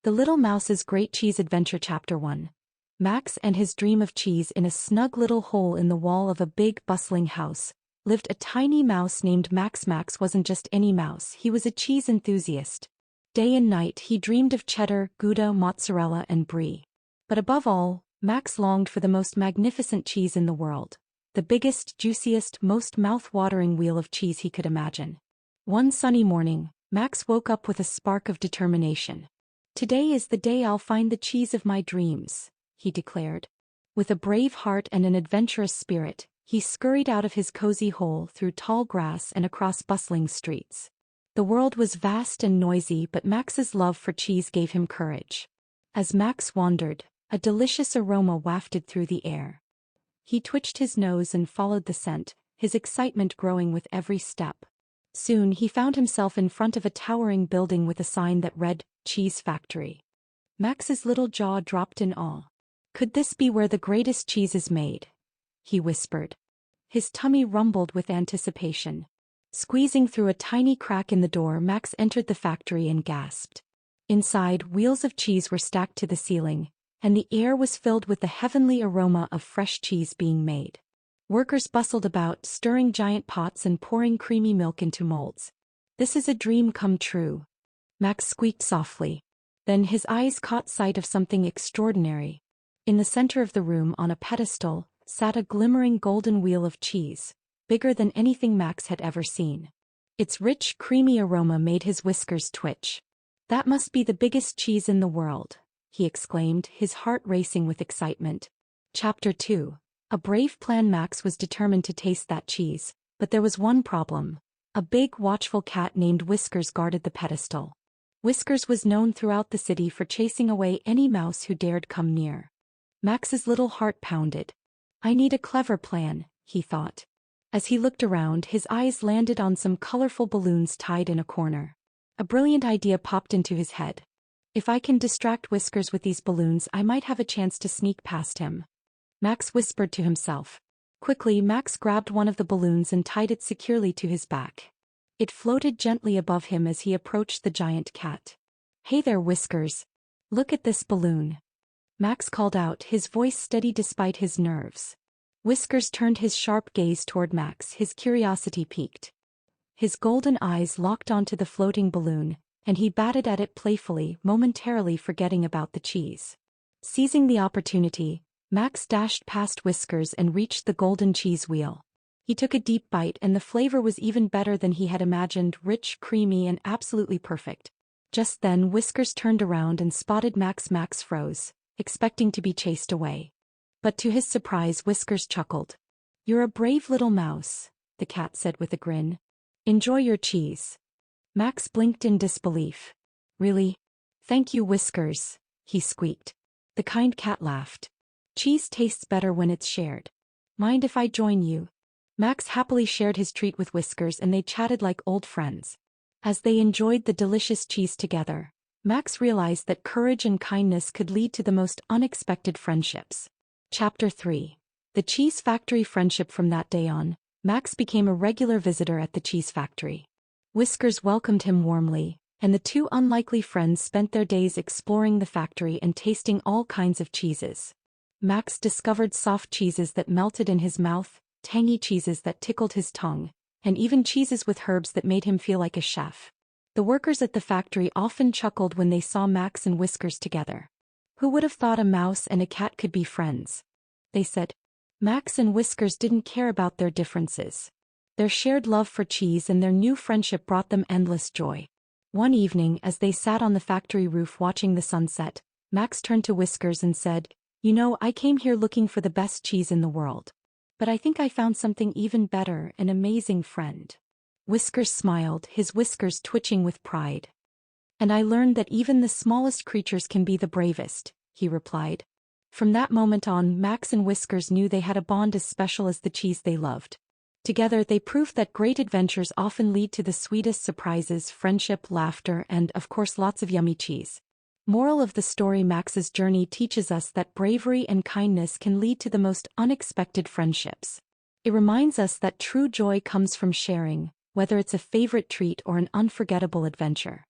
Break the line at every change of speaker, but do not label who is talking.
The Little Mouse's Great Cheese Adventure Chapter 1. Max and his dream of cheese. In a snug little hole in the wall of a big, bustling house, lived a tiny mouse named Max. Max wasn't just any mouse, he was a cheese enthusiast. Day and night he dreamed of cheddar, Gouda, mozzarella, and brie. But above all, Max longed for the most magnificent cheese in the world. The biggest, juiciest, most mouth-watering wheel of cheese he could imagine. One sunny morning, Max woke up with a spark of determination. "Today is the day I'll find the cheese of my dreams," he declared. With a brave heart and an adventurous spirit, he scurried out of his cozy hole through tall grass and across bustling streets. The world was vast and noisy, but Max's love for cheese gave him courage. As Max wandered, a delicious aroma wafted through the air. He twitched his nose and followed the scent, his excitement growing with every step. Soon he found himself in front of a towering building with a sign that read, "Cheese Factory." Max's little jaw dropped in awe. "Could this be where the greatest cheese is made?" he whispered. His tummy rumbled with anticipation. Squeezing through a tiny crack in the door, Max entered the factory and gasped. Inside, wheels of cheese were stacked to the ceiling, and the air was filled with the heavenly aroma of fresh cheese being made. Workers bustled about, stirring giant pots and pouring creamy milk into molds. "This is a dream come true," Max squeaked softly. Then his eyes caught sight of something extraordinary. In the center of the room, on a pedestal, sat a glimmering golden wheel of cheese, bigger than anything Max had ever seen. Its rich, creamy aroma made his whiskers twitch. "That must be the biggest cheese in the world," he exclaimed, his heart racing with excitement. Chapter 2. A brave plan. Max was determined to taste that cheese, but there was one problem. A big, watchful cat named Whiskers guarded the pedestal. Whiskers was known throughout the city for chasing away any mouse who dared come near. Max's little heart pounded. "I need a clever plan," he thought. As he looked around, his eyes landed on some colorful balloons tied in a corner. A brilliant idea popped into his head. "If I can distract Whiskers with these balloons, I might have a chance to sneak past him," Max whispered to himself. Quickly, Max grabbed one of the balloons and tied it securely to his back. It floated gently above him as he approached the giant cat. "Hey there, Whiskers. Look at this balloon," Max called out, his voice steady despite his nerves. Whiskers turned his sharp gaze toward Max, his curiosity piqued. His golden eyes locked onto the floating balloon, and he batted at it playfully, momentarily forgetting about the cheese. Seizing the opportunity, Max dashed past Whiskers and reached the golden cheese wheel. He took a deep bite, and the flavor was even better than he had imagined, rich, creamy, and absolutely perfect. Just then Whiskers turned around and spotted Max. Max froze, expecting to be chased away. But to his surprise, Whiskers chuckled. "You're a brave little mouse," the cat said with a grin. "Enjoy your cheese." Max blinked in disbelief. "Really? Thank you, Whiskers," he squeaked. The kind cat laughed. "Cheese tastes better when it's shared. Mind if I join you?" Max happily shared his treat with Whiskers, and they chatted like old friends. As they enjoyed the delicious cheese together, Max realized that courage and kindness could lead to the most unexpected friendships. Chapter 3. The Cheese Factory Friendship. From that day on, Max became a regular visitor at the cheese factory. Whiskers welcomed him warmly, and the two unlikely friends spent their days exploring the factory and tasting all kinds of cheeses. Max discovered soft cheeses that melted in his mouth, tangy cheeses that tickled his tongue, and even cheeses with herbs that made him feel like a chef. The workers at the factory often chuckled when they saw Max and Whiskers together. "Who would have thought a mouse and a cat could be friends?" they said. Max and Whiskers didn't care about their differences. Their shared love for cheese and their new friendship brought them endless joy. One evening, as they sat on the factory roof watching the sunset, Max turned to Whiskers and said, "You know, I came here looking for the best cheese in the world. But I think I found something even better, an amazing friend." Whiskers smiled, his whiskers twitching with pride. "And I learned that even the smallest creatures can be the bravest," he replied. From that moment on, Max and Whiskers knew they had a bond as special as the cheese they loved. Together they proved that great adventures often lead to the sweetest surprises, friendship, laughter, and, of course, lots of yummy cheese. Moral of the story: Max's journey teaches us that bravery and kindness can lead to the most unexpected friendships. It reminds us that true joy comes from sharing, whether it's a favorite treat or an unforgettable adventure.